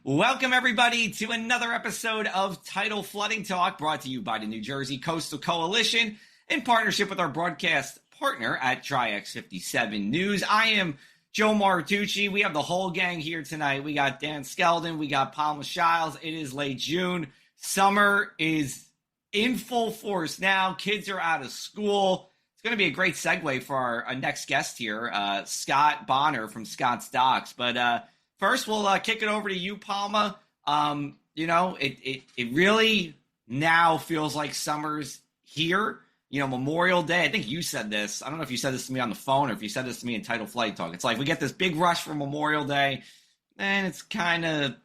Welcome, everybody, to another episode of Tidal Flooding Talk, brought to you by the New Jersey Coastal Coalition in partnership with our broadcast partner at Tri-X57 News. I am Joe Martucci. We have the whole gang here tonight. We got Dan Skeldon. We got Palma Shiles. It is late June. Summer is in full force now. Kids are out of school. It's going to be a great segue for our next guest here, Scott Bonner from Scott's Docks. But first, we'll kick it over to you, Palma. It really now feels like summer's here. Memorial Day, I think you said this. I don't know if you said this to me on the phone or if you said this to me in Tidal Flight Talk. It's like we get this big rush for Memorial Day, and it's kind of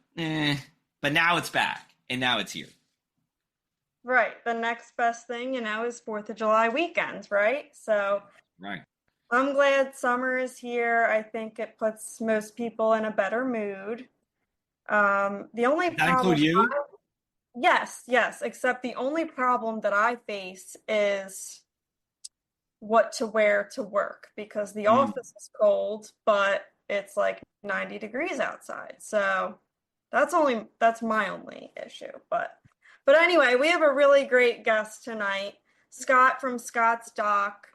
but now it's back, and now it's here. Right. The next best thing, is 4th of July weekend, right? So right. I'm glad summer is here. I think it puts most people in a better mood. The only Does that include you? Yes, except the only problem that I face is what to wear to work, because the office is cold, but it's like 90 degrees outside. So that's my only issue. But anyway, we have a really great guest tonight, Scott from Scott's Dock.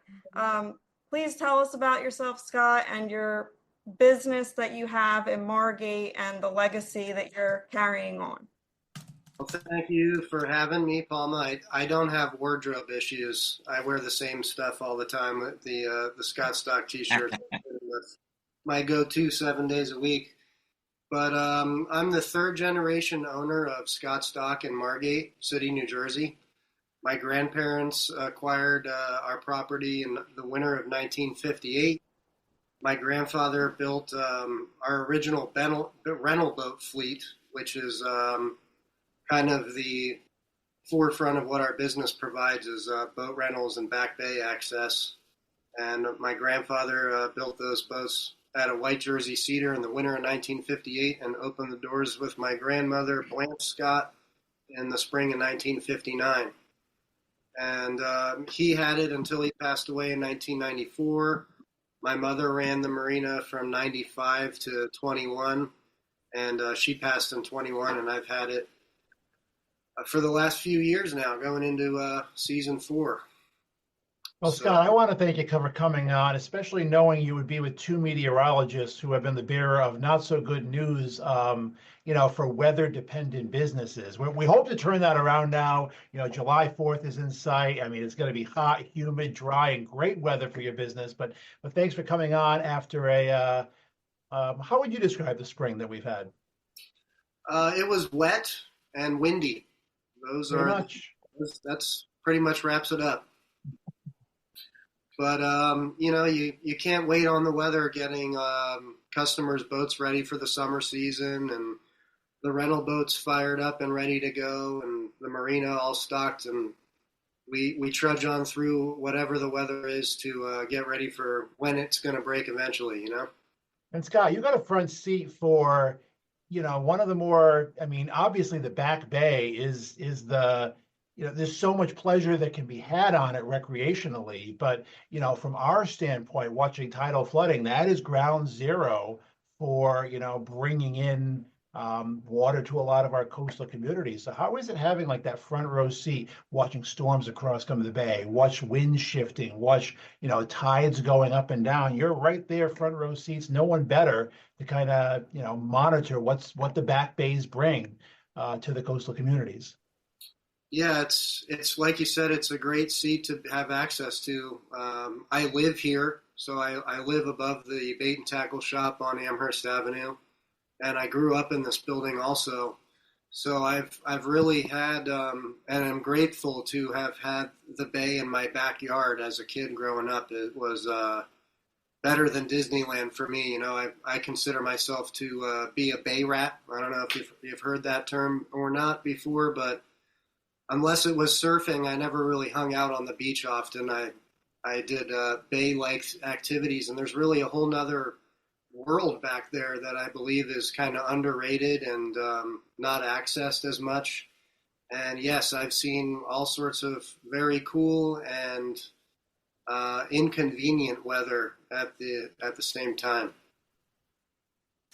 Please tell us about yourself, Scott, and your business that you have in Margate and the legacy that you're carrying on. Well, thank you for having me, Palma. I don't have wardrobe issues. I wear the same stuff all the time with the Scott's Dock t-shirt. That's my go-to 7 days a week. But I'm the third generation owner of Scott's Dock in Margate City, New Jersey. My grandparents acquired our property in the winter of 1958. My grandfather built our original rental boat fleet, which is kind of the forefront of what our business provides, is boat rentals and back bay access. And my grandfather built those boats at a White Jersey Cedar in the winter of 1958 and opened the doors with my grandmother, Blanche Scott, in the spring of 1959. And he had it until he passed away in 1994. My mother ran the marina from 95 to 21, and she passed in 21, and I've had it for the last few years now, going into season 4. Well, Scott, I want to thank you for coming on, especially knowing you would be with two meteorologists who have been the bearer of not so good news, for weather-dependent businesses. We hope to turn that around now. July 4th is in sight. I mean, it's going to be hot, humid, dry, and great weather for your business. But thanks for coming on after how would you describe the spring that we've had? It was wet and windy. That's pretty much wraps it up. But, you can't wait on the weather, getting customers' boats ready for the summer season and the rental boats fired up and ready to go and the marina all stocked. And we trudge on through whatever the weather is to get ready for when it's going to break eventually, And Scott, you got a front seat for, one of the more, obviously the back bay is the, there's so much pleasure that can be had on it recreationally, but, from our standpoint, watching tidal flooding, that is ground zero for, bringing in water to a lot of our coastal communities. So how is it having like that front row seat, watching storms across come to the bay, watch wind shifting, watch, tides going up and down? You're right there, front row seats, no one better to kind of, monitor what the back bays bring to the coastal communities. Yeah, it's like you said, it's a great seat to have access to. I live here, so I live above the bait and tackle shop on Amherst Avenue, and I grew up in this building also. So I've really had, and I'm grateful to have had the bay in my backyard as a kid growing up. It was better than Disneyland for me. I consider myself to be a bay rat. I don't know if you've heard that term or not before, but unless it was surfing, I never really hung out on the beach often. I did bay-like activities, and there's really a whole nother world back there that I believe is kind of underrated and not accessed as much. And yes, I've seen all sorts of very cool and inconvenient weather at the same time.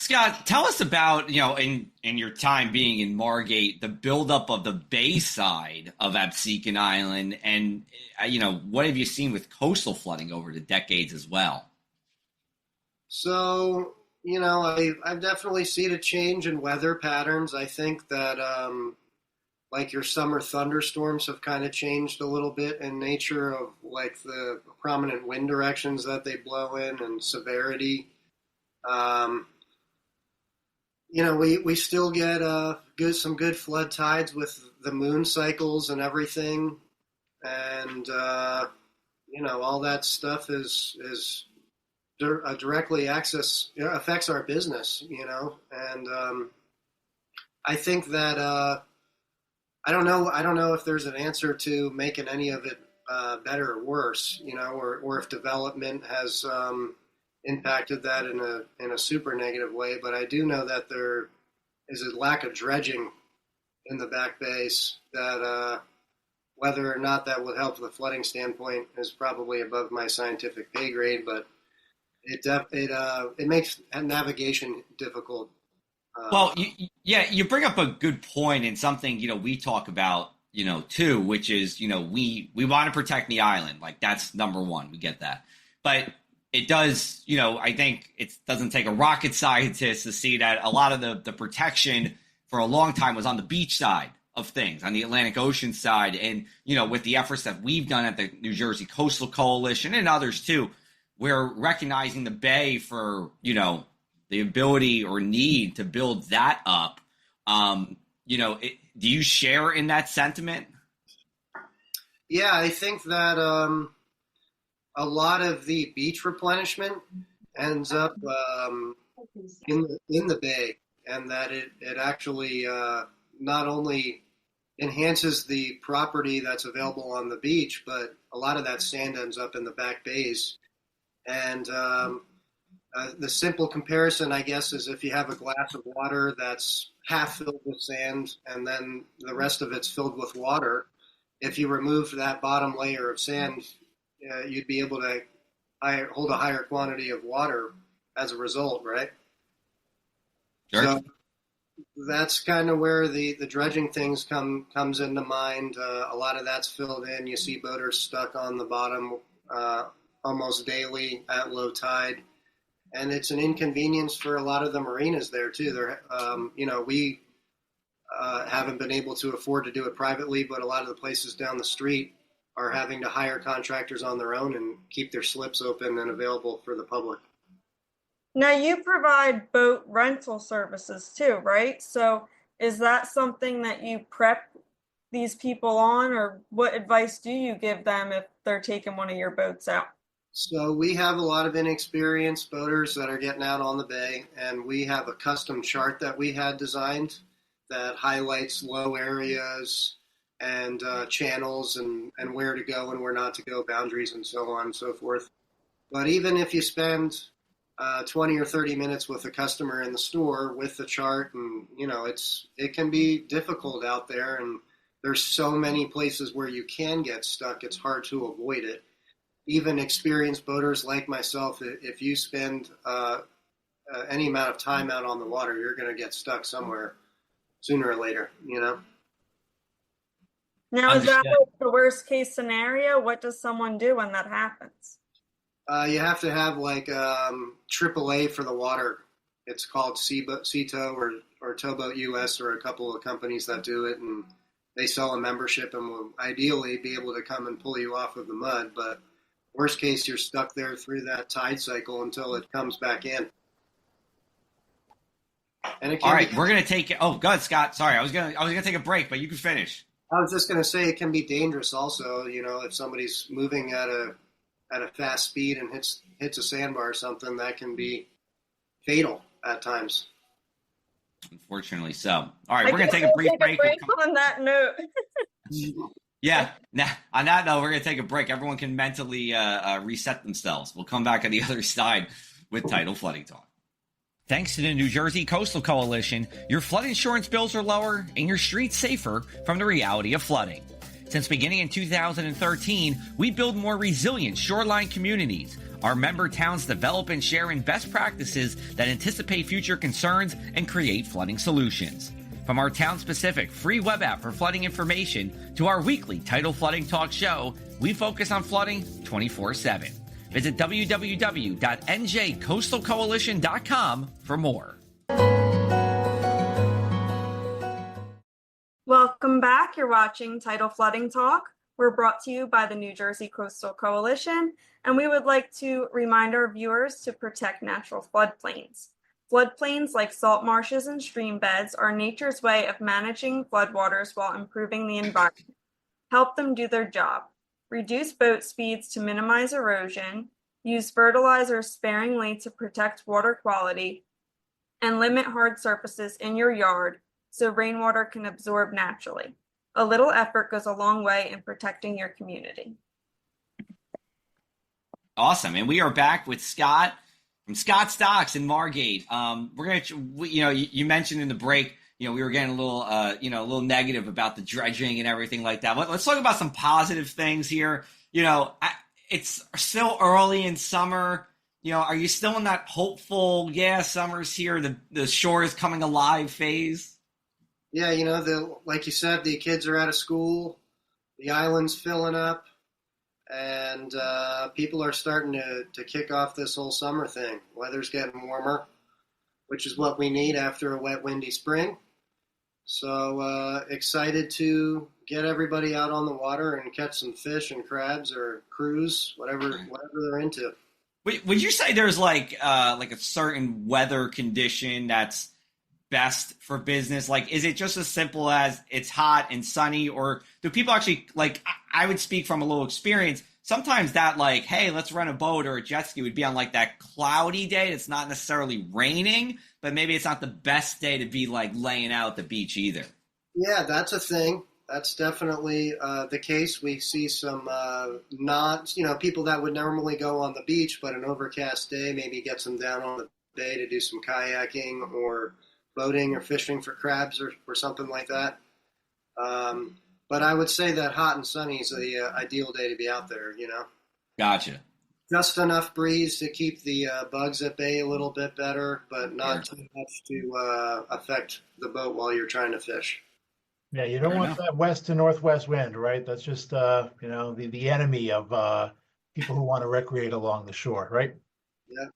Scott, tell us about, in your time being in Margate, the buildup of the bay side of Absecon Island, and, what have you seen with coastal flooding over the decades as well? So, I've definitely seen a change in weather patterns. I think that, like your summer thunderstorms have kind of changed a little bit in nature of like the prominent wind directions that they blow in and severity. We still get some good flood tides with the moon cycles and everything, and all that stuff is directly affects our business, and I think that I don't know if there's an answer to making any of it better or worse, or if development has impacted that in a super negative way. But I do know that there is a lack of dredging in the back bays that whether or not that would help from the flooding standpoint is probably above my scientific pay grade, but it makes navigation difficult. Well, you bring up a good point, and something, we talk about, too, which is, we want to protect the island. Like, that's number one. We get that. But it does, I think it doesn't take a rocket scientist to see that a lot of the protection for a long time was on the beach side of things, on the Atlantic Ocean side. And, with the efforts that we've done at the New Jersey Coastal Coalition and others, too, we're recognizing the bay for, the ability or need to build that up. Do you share in that sentiment? Yeah, I think that a lot of the beach replenishment ends up in the bay, and that it actually not only enhances the property that's available on the beach, but a lot of that sand ends up in the back bays. And the simple comparison, I guess, is if you have a glass of water that's half filled with sand and then the rest of it's filled with water, if you remove that bottom layer of sand, you'd be able to hold a higher quantity of water as a result, right? Sure. So that's kind of where the dredging things comes into mind. A lot of that's filled in. You see boaters stuck on the bottom almost daily at low tide. And it's an inconvenience for a lot of the marinas there too. We haven't been able to afford to do it privately, but a lot of the places down the street are having to hire contractors on their own and keep their slips open and available for the public. Now you provide boat rental services too, right? So is that something that you prep these people on, or what advice do you give them if they're taking one of your boats out? So we have a lot of inexperienced boaters that are getting out on the bay, and we have a custom chart that we had designed that highlights low areas and channels and where to go and where not to go, boundaries and so on and so forth. But even if you spend 20 or 30 minutes with a customer in the store with the chart, and it can be difficult out there, and there's so many places where you can get stuck, it's hard to avoid it. Even experienced boaters like myself, if you spend any amount of time out on the water, you're going to get stuck somewhere sooner or later, Now, is that like the worst case scenario? What does someone do when that happens? You have to have like AAA for the water. It's called CTO or Towboat US, or a couple of companies that do it, and they sell a membership and will ideally be able to come and pull you off of the mud. But worst case, you're stuck there through that tide cycle until it comes back in. And it can All right, we're gonna take it. Oh, go ahead, Scott. Sorry, I was gonna take a break, but you can finish. I was just gonna say it can be dangerous also. If somebody's moving at a fast speed and hits a sandbar or something, that can be fatal at times. Unfortunately, so. All right, we're gonna take a brief break. On that note. Yeah. Now, on that note, we're going to take a break. Everyone can mentally reset themselves. We'll come back on the other side with Tidal Flooding Talk. Thanks to the New Jersey Coastal Coalition, your flood insurance bills are lower and your streets safer from the reality of flooding. Since beginning in 2013, we build more resilient shoreline communities, Our member towns develop and share in best practices that anticipate future concerns and create flooding solutions. From our town-specific free web app for flooding information to our weekly Tidal Flooding Talk show, we focus on flooding 24/7. Visit www.njcoastalcoalition.com for more. Welcome back. You're watching Tidal Flooding Talk. We're brought to you by the New Jersey Coastal Coalition, and we would like to remind our viewers to protect natural floodplains. Floodplains, like salt marshes and stream beds, are nature's way of managing floodwaters while improving the environment. Help them do their job. Reduce boat speeds to minimize erosion, use fertilizer sparingly to protect water quality, and limit hard surfaces in your yard so rainwater can absorb naturally. A little effort goes a long way in protecting your community. Awesome. And we are back with Scott from Scott Stocks in Margate. We're gonna, you mentioned in the break, we were getting a little negative about the dredging and everything like that. Let's talk about some positive things here. It's still early in summer. Are you still in that hopeful, summer's here, the shore is coming alive phase? Yeah, like you said, the kids are out of school, the island's filling up. And people are starting to kick off this whole summer thing. Weather's getting warmer, which is what we need after a wet, windy spring. So excited to get everybody out on the water and catch some fish and crabs or cruise, whatever they're into. Would you say there's like a certain weather condition that's best for business? Like, is it just as simple as it's hot and sunny, or do people actually, like, I would speak from a little experience, sometimes that, like, hey, let's rent a boat or a jet ski would be on like that cloudy day that's not necessarily raining, but maybe it's not the best day to be like laying out at the beach either. Yeah, that's a thing. That's definitely the case. We see some people that would normally go on the beach, but an overcast day maybe gets them down on the bay to do some kayaking or boating or fishing for crabs or something like that. But I would say that hot and sunny is the ideal day to be out there, Gotcha. Just enough breeze to keep the bugs at bay a little bit better, but not too much to affect the boat while you're trying to fish. Yeah, you don't want that west to northwest wind, right? That's just, the enemy of people who want to recreate along the shore, right? Yeah.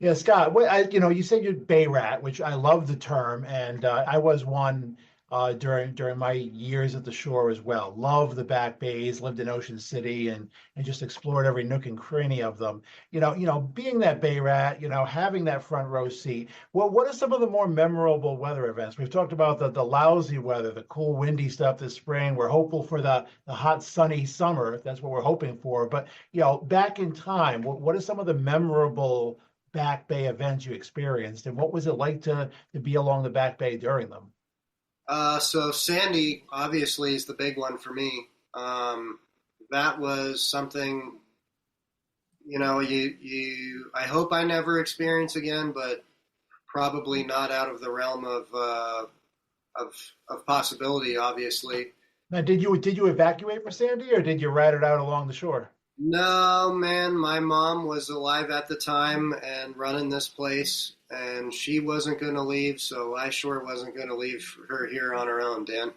Yeah, Scott, you said you're Bay Rat, which I love the term, and I was one during my years at the shore as well. Love the back bays, lived in Ocean City, and just explored every nook and cranny of them. Being that Bay Rat, having that front row seat. Well, what are some of the more memorable weather events? We've talked about the lousy weather, the cool, windy stuff this spring. We're hopeful for the hot, sunny summer, if that's what we're hoping for. But back in time, what are some of the memorable Back Bay events you experienced, and what was it like to be along the Back Bay during them? So Sandy obviously is the big one for me. That was something, I hope I never experience again, but probably not out of the realm of possibility, obviously. Now, did you evacuate for Sandy, or did you ride it out along the shore? No, man, my mom was alive at the time and running this place, and she wasn't going to leave, so I sure wasn't going to leave her here on her own, Dan,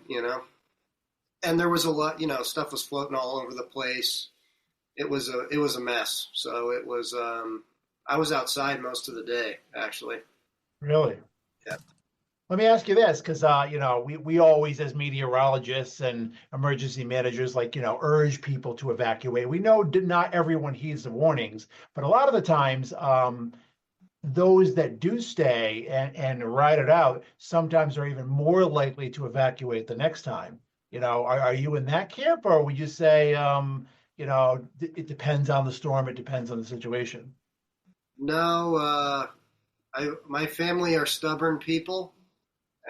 And there was a lot, stuff was floating all over the place. It was a mess. So it was, I was outside most of the day, actually. Really? Yeah. Let me ask you this, because we always, as meteorologists and emergency managers, urge people to evacuate. We know not everyone heeds the warnings, but a lot of the times, those that do stay and ride it out sometimes are even more likely to evacuate the next time. Are you in that camp, or would you say, it depends on the storm, it depends on the situation? No, my family are stubborn people.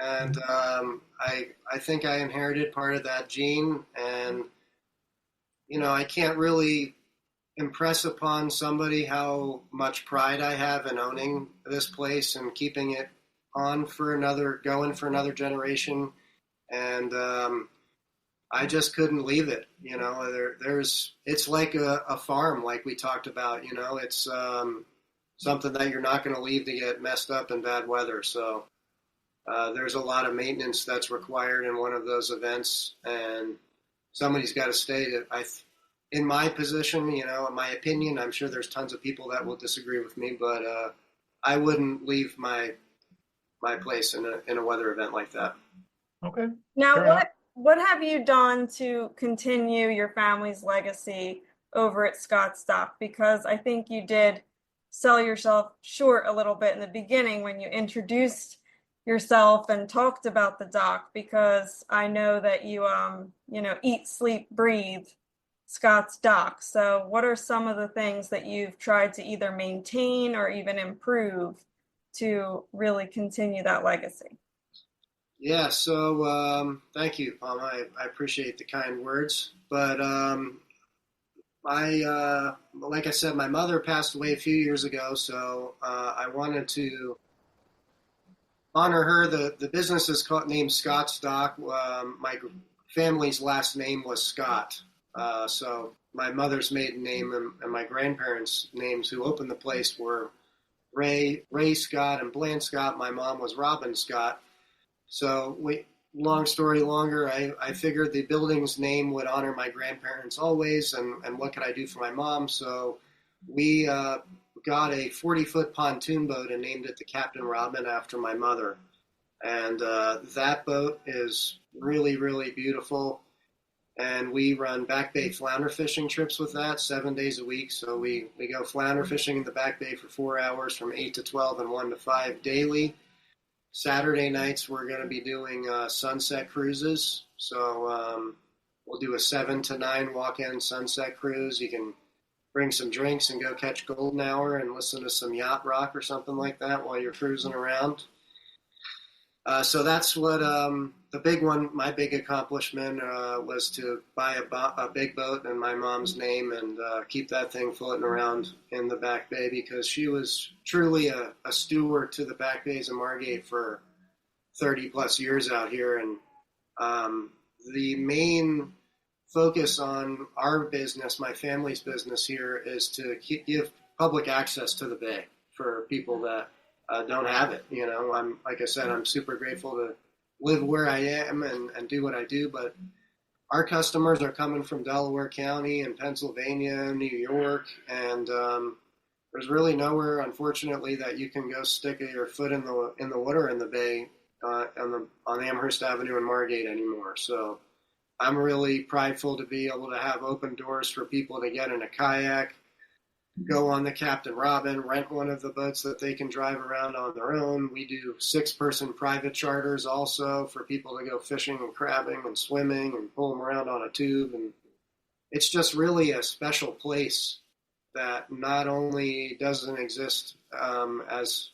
And I think I inherited part of that gene, and I can't really impress upon somebody how much pride I have in owning this place and keeping it going for another generation. And I just couldn't leave it. It's like a farm, like we talked about. It's something that you're not going to leave to get messed up in bad weather. So there's a lot of maintenance that's required in one of those events, and somebody's got to stay. In my position, in my opinion, I'm sure there's tons of people that will disagree with me, but I wouldn't leave my place in a weather event like that. Okay. Now, what have you done to continue your family's legacy over at Scott's Dock? Because I think you did sell yourself short a little bit in the beginning when you introduced yourself and talked about the dock, because I know that you eat, sleep, breathe Scott's Dock. So what are some of the things that you've tried to either maintain or even improve to really continue that legacy? Yeah, so thank you, Palma. I appreciate the kind words. But like I said, my mother passed away a few years ago, so I wanted to honor her. The business is named Scott's Dock. My family's last name was Scott. So my mother's maiden name and my grandparents' names who opened the place were Ray Scott and Bland Scott. My mom was Robin Scott. So long story longer, I figured the building's name would honor my grandparents always, and what could I do for my mom? So we got a 40-foot pontoon boat and named it the Captain Robin after my mother. And that boat is really, really beautiful. And we run back bay flounder fishing trips with that 7 days a week. So we go flounder fishing in the back bay for 4 hours from 8 to 12 and 1 to 5 daily. Saturday nights, we're going to be doing sunset cruises. So we'll do a 7 to 9 walk-in sunset cruise. You can bring some drinks and go catch golden hour and listen to some yacht rock or something like that while you're cruising around. So that's what the big one, my big accomplishment was to buy a big boat in my mom's name and keep that thing floating around in the back bay, because she was truly a steward to the back bays of Margate for 30 plus years out here. And the main focus on our business, my family's business here, is to give public access to the bay for people that don't have it. Like I said, I'm super grateful to live where I am and do what I do, but our customers are coming from Delaware County and Pennsylvania, New York, and there's really nowhere, unfortunately, that you can go stick your foot in the water in the bay on Amherst Avenue in Margate anymore. So I'm really prideful to be able to have open doors for people to get in a kayak, go on the Captain Robin, rent one of the boats that they can drive around on their own. We do 6-person private charters also for people to go fishing and crabbing and swimming and pull them around on a tube. And it's just really a special place that not only doesn't exist as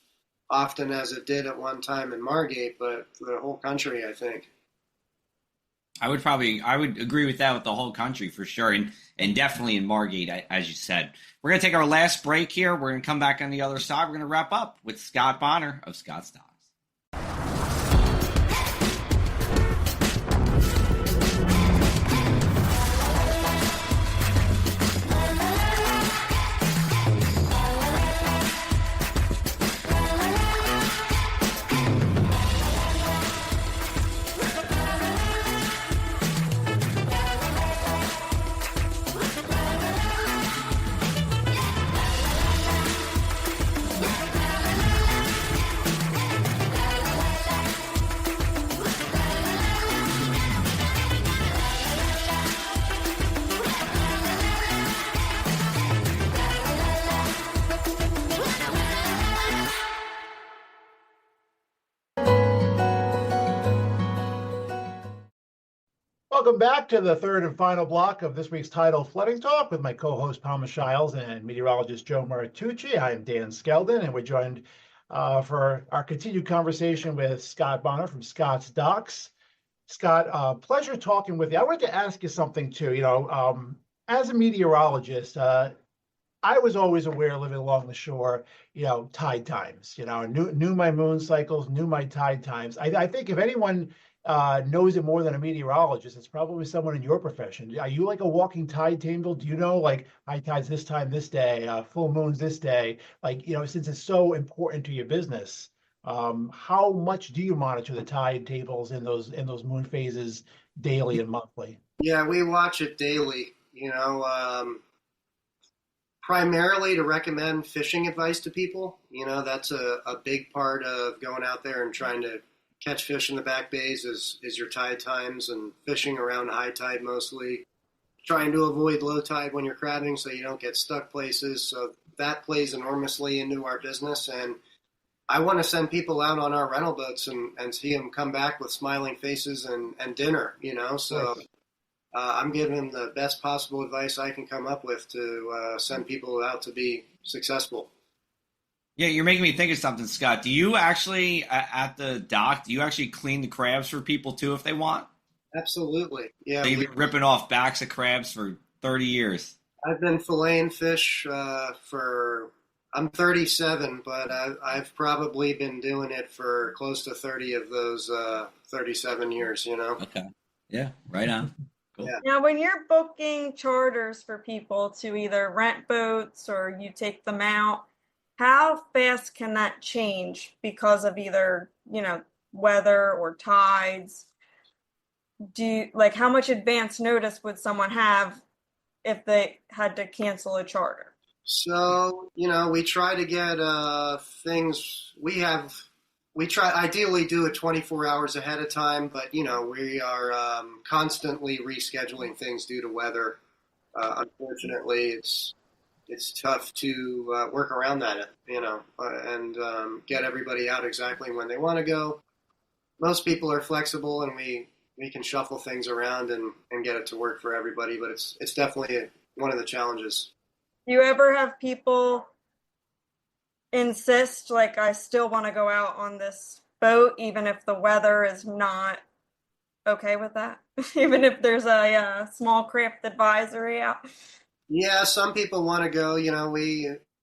often as it did at one time in Margate, but for the whole country, I think. I would agree with that with the whole country for sure. And definitely in Margate, as you said. We're going to take our last break here. We're going to come back on the other side. We're going to wrap up with Scott Bonner of Scott's Dock. Welcome back to the third and final block of this week's Tidal Flooding Talk with my co-host Palma Shiles and meteorologist Joe Maritucci. I am Dan Skeldon, and we're joined for our continued conversation with Scott Bonner from Scott's Docks. Scott, pleasure talking with you. I wanted to ask you something too. As a meteorologist, I was always aware living along the shore, tide times, knew my moon cycles, knew my tide times. I think if anyone knows it more than a meteorologist. It's probably someone in your profession. Are you like a walking tide table? Do you know like high tides this time this day, full moons this day? Like, since it's so important to your business, how much do you monitor the tide tables in those moon phases daily and monthly? Yeah, we watch it daily. Primarily to recommend fishing advice to people. That's a big part of going out there and trying to catch fish in the back bays is your tide times, and fishing around high tide mostly. Trying to avoid low tide when you're crabbing so you don't get stuck places. So that plays enormously into our business. And I want to send people out on our rental boats and see them come back with smiling faces and dinner, So I'm giving them the best possible advice I can come up with to send people out to be successful. Yeah, you're making me think of something, Scott. Do you actually, at the dock, do you actually clean the crabs for people too if they want? Absolutely. Yeah. So you've been ripping off backs of crabs for 30 years. I've been filleting fish I'm 37, but I've probably been doing it for close to 30 of those 37 years, Okay. Yeah, right on. Cool. Yeah. Now, when you're booking charters for people to either rent boats or you take them out, how fast can that change because of either, weather or tides? How much advance notice would someone have if they had to cancel a charter? So, we try to get we try ideally do it 24 hours ahead of time, but, we are constantly rescheduling things due to weather. Unfortunately, it's tough to work around that, and get everybody out exactly when they want to go. Most people are flexible, and we can shuffle things around and get it to work for everybody, but it's definitely one of the challenges. Do you ever have people insist, like, I still want to go out on this boat, even if the weather is not okay with that? Even if there's a small craft advisory out? Yeah, some people want to go.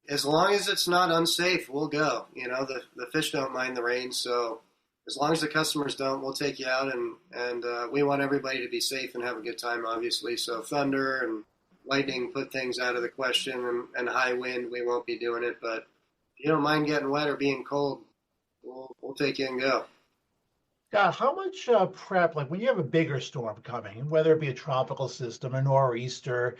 As long as it's not unsafe, we'll go. The fish don't mind the rain, so as long as the customers don't, we'll take you out, and we want everybody to be safe and have a good time, obviously. So thunder and lightning put things out of the question, and high wind, we won't be doing it. But if you don't mind getting wet or being cold, we'll take you and go. God, how much prep, like when you have a bigger storm coming, whether it be a tropical system, a nor'easter,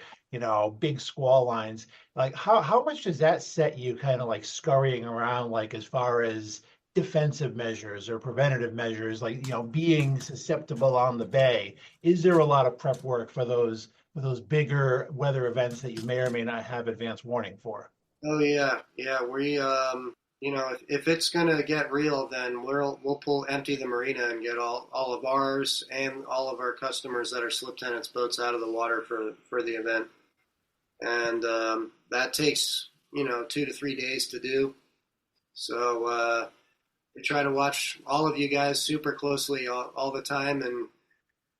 big squall lines, like how much does that set you kind of like scurrying around, like as far as defensive measures or preventative measures, like, being susceptible on the bay? Is there a lot of prep work for those bigger weather events that you may or may not have advance warning for? Oh yeah. We if it's gonna get real, then we'll empty the marina and get all of ours and all of our customers that are slip tenants boats out of the water for the event, and that takes 2 to 3 days to do. So we try to watch all of you guys super closely all the time and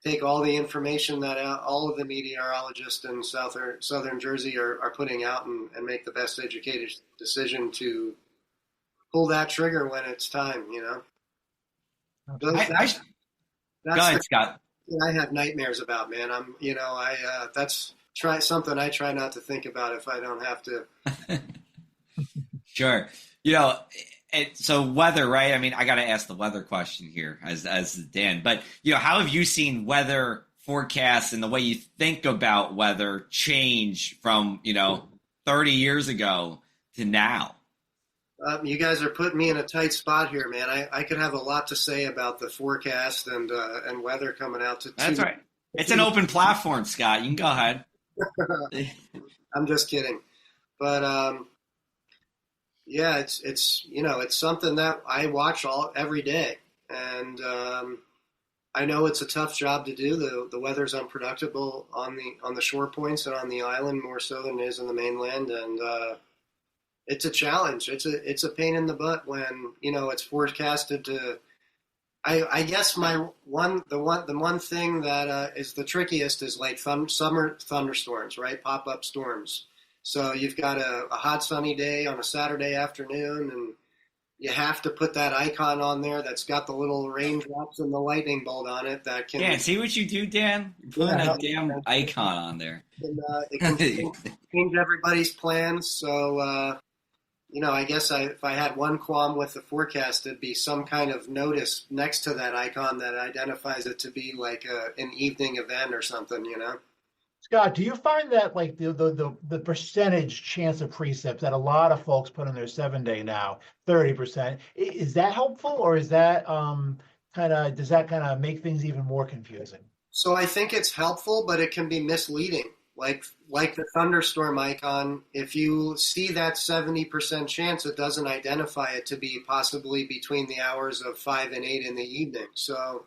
take all the information that all of the meteorologists in southern Jersey are putting out and make the best educated decision to pull that trigger when it's time, Go ahead, Scott. I have nightmares about, man. That's something I try not to think about if I don't have to. Sure. So weather, right? I mean, I got to ask the weather question here as Dan, but how have you seen weather forecasts and the way you think about weather change from, 30 years ago to now? You guys are putting me in a tight spot here, man. I could have a lot to say about the forecast and weather coming out to. That's right. It's an open platform, Scott. You can go ahead. I'm just kidding, but yeah, it's something that I watch every day, and I know it's a tough job to do. The weather's unpredictable on the shore points and on the island more so than it is in the mainland, and it's a challenge. It's a pain in the butt when it's forecasted to. I guess the one thing that is the trickiest is like summer thunderstorms, right? Pop-up storms. So you've got a hot sunny day on a Saturday afternoon, and you have to put that icon on there that's got the little raindrops and the lightning bolt on it that can. Dan, see what you do, Dan? You're putting a damn icon on there. It can change everybody's plans. So, I guess if I had one qualm with the forecast, it'd be some kind of notice next to that icon that identifies it to be like an evening event or something, Scott, do you find that like the percentage chance of precip that a lot of folks put in their 7-day now, 30%, is that helpful, or is that does that kind of make things even more confusing? So I think it's helpful, but it can be misleading. Like the thunderstorm icon, if you see that 70% chance, it doesn't identify it to be possibly between the hours of 5 and 8 in the evening. So,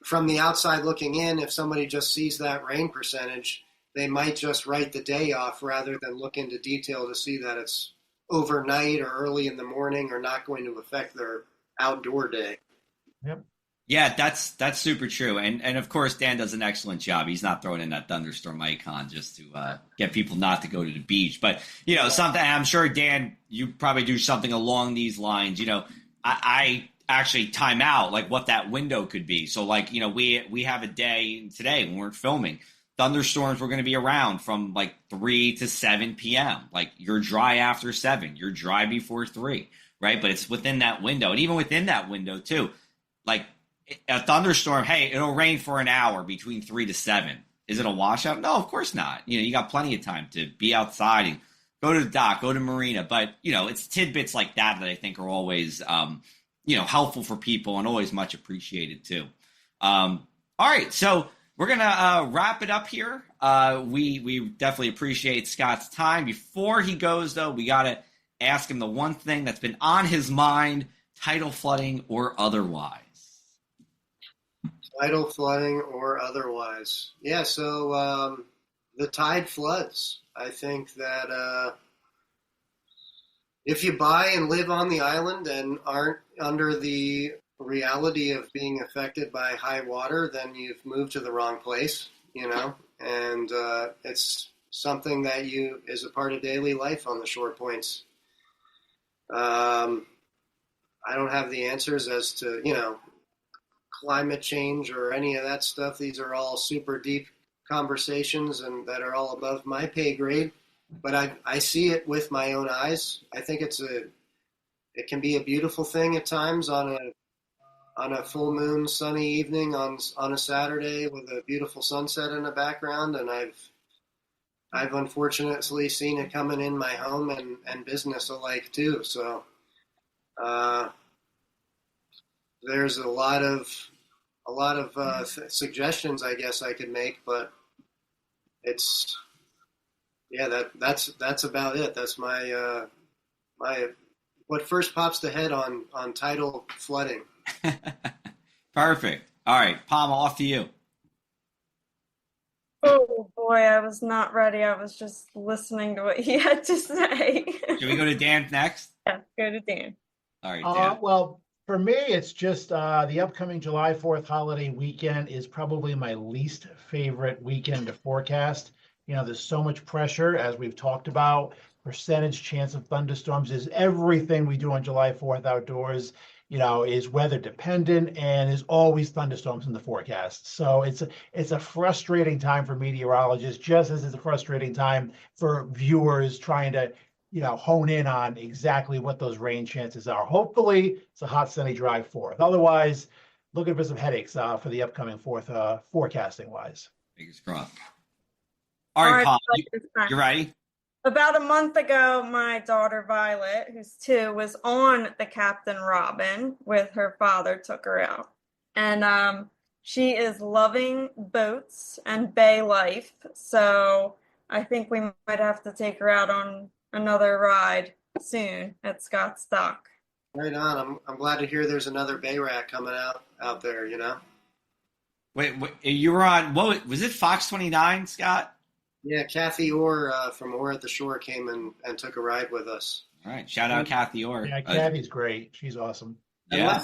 from the outside looking in, if somebody just sees that rain percentage, they might just write the day off rather than look into detail to see that it's overnight or early in the morning or not going to affect their outdoor day. Yep. Yeah, that's super true. And of course, Dan does an excellent job. He's not throwing in that thunderstorm icon just to get people not to go to the beach. But, something, I'm sure, Dan, you probably do something along these lines. I actually time out like what that window could be. So like, we have a day today when we're filming. Thunderstorms were going to be around from like 3 to 7 p.m. Like you're dry after 7, you're dry before 3, right? But it's within that window. And even within that window too, like a thunderstorm, hey, it'll rain for an hour between 3 to 7. Is it a washout? No, of course not. You got plenty of time to be outside and go to the dock, go to marina. But, it's tidbits like that I think are always, helpful for people and always much appreciated too. All right. So we're going to wrap it up here. We definitely appreciate Scott's time. Before he goes, though, we got to ask him the one thing that's been on his mind, tidal flooding or otherwise. Tidal flooding or otherwise. Yeah, so the tide floods. I think that if you buy and live on the island and aren't under the reality of being affected by high water, then you've moved to the wrong place, and it's something that is a part of daily life on the shore points. I don't have the answers as to, climate change or any of that stuff. These are all super deep conversations and that are all above my pay grade. But I see it with my own eyes. I think it can be a beautiful thing at times on a full moon sunny evening on a Saturday with a beautiful sunset in the background. And I've unfortunately seen it coming in my home and business alike too. So there's a lot of suggestions I guess I could make, but it's. Yeah, that's about it. That's my what first pops to head on tidal flooding. Perfect. All right, Palma, off to you. Oh boy, I was not ready. I was just listening to what he had to say. Should we go to Dan next? Yeah, go to Dan. All right, Dan. Well, for me, it's just the upcoming July 4th holiday weekend is probably my least favorite weekend to forecast. There's so much pressure, as we've talked about. Percentage chance of thunderstorms is everything we do on July 4th outdoors, is weather dependent, and there's always thunderstorms in the forecast. So it's a frustrating time for meteorologists, just as it's a frustrating time for viewers trying to, hone in on exactly what those rain chances are. Hopefully, it's a hot, sunny, dry 4th. Otherwise, looking for some headaches for the upcoming 4th, forecasting wise. Fingers crossed. All right, Paul, you ready? About a month ago, my daughter Violet, who's 2, was on the Captain Robin with her father, took her out. And she is loving boats and bay life. So I think we might have to take her out on another ride soon at Scott's Dock. Right on. I'm glad to hear there's another bay rat coming out there, Wait, you were on, what was it, Fox 29, Scott? Yeah, Kathy Orr from Orr at the Shore came and took a ride with us. All right, shout out Kathy Orr. Yeah, Kathy's great. She's awesome. Yeah.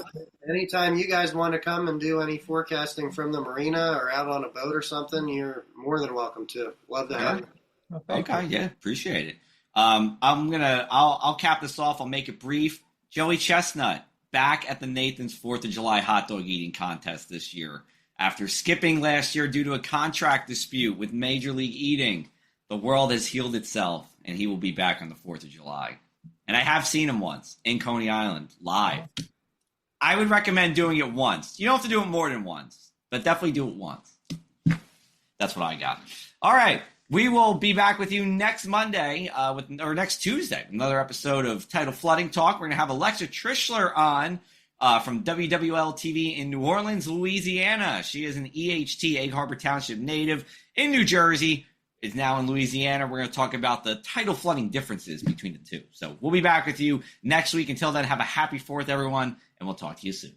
Anytime you guys want to come and do any forecasting from the marina or out on a boat or something, you're more than welcome to. Love to have you. Okay, yeah, appreciate it. I'll cap this off. I'll make it brief. Joey Chestnut back at the Nathan's 4th of July hot dog eating contest this year. After skipping last year due to a contract dispute with Major League Eating, the world has healed itself, and he will be back on the 4th of July. And I have seen him once in Coney Island, live. I would recommend doing it once. You don't have to do it more than once, but definitely do it once. That's what I got. All right. We will be back with you next Monday, next Tuesday, another episode of Tidal Flooding Talk. We're going to have Alexa Trishler on from WWL TV in New Orleans, Louisiana. She is an EHT, Egg Harbor Township native in New Jersey, is now in Louisiana. We're going to talk about the tidal flooding differences between the two. So we'll be back with you next week. Until then, have a happy 4th, everyone, and we'll talk to you soon.